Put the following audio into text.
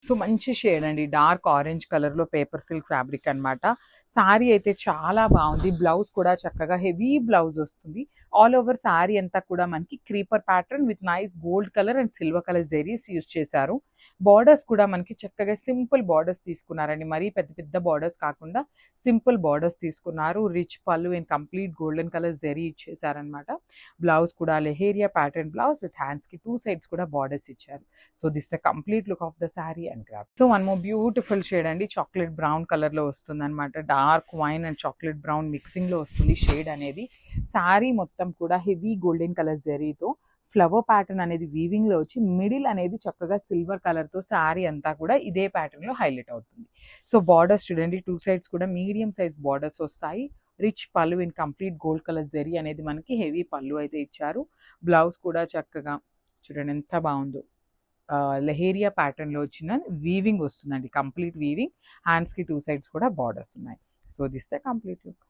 So మంచి shade అండి, dark orange colour లో పేపర్ సిల్క్ ఫ్యాబ్రిక్ అన్నమాట. సారీ అయితే చాలా బాగుంది. బ్లౌజ్ కూడా చక్కగా హెవీ బ్లౌజ్ వస్తుంది. ఆల్ ఓవర్ సారీ అంతా కూడా మనకి creeper pattern with nice gold colour and silver colour zaris use చేశారు. బార్డర్స్ కూడా మనకి చక్కగా సింపుల్ బార్డర్స్ తీసుకున్నారండి, మరీ పెద్ద పెద్ద బార్డర్స్ కాకుండా సింపుల్ బార్డర్స్ తీసుకున్నారు. రిచ్ పళ్ళు and complete golden colour zari ఇచ్చేసారనమాట. బ్లౌజ్ కూడా leheriya pattern blouse with hands కి 2 సైడ్స్ కూడా బార్డర్స్ ఇచ్చారు. So this the complete look of the sari and graph. So one more beautiful shade అండి, చాక్లెట్ బ్రౌన్ కలర్ లో వస్తుంది అనమాట. Dark wine and chocolate brown mixing లో వస్తుంది షేడ్ అనేది. శారీ మొత్తం కూడా హెవీ గోల్డెన్ కలర్ జెరీతో ఫ్లవర్ ప్యాటర్న్ అనేది వీవింగ్ లో వచ్చి మిడిల్ అనేది చక్కగా సిల్వర్ కలర్ తో శారీ అంతా కూడా ఇదే ప్యాటర్న్ లో హైలైట్ అవుతుంది. సో బార్డర్స్ చూడండి, 2 సైడ్స్ కూడా మీడియం సైజ్ బార్డర్స్ వస్తాయి. రిచ్ పళ్ళు in complete gold colour zari అనేది మనకి హెవీ పళ్ళు అయితే ఇచ్చారు. బ్లౌజ్ కూడా చక్కగా చూడండి ఎంత బాగుందో, లెహేరియా ప్యాటర్న్ లో వచ్చిన వీవింగ్ వస్తుందండి, కంప్లీట్ వీవింగ్. హ్యాండ్స్ కి 2 సైడ్స్ కూడా బార్డర్స్ ఉన్నాయి. So this the complete look.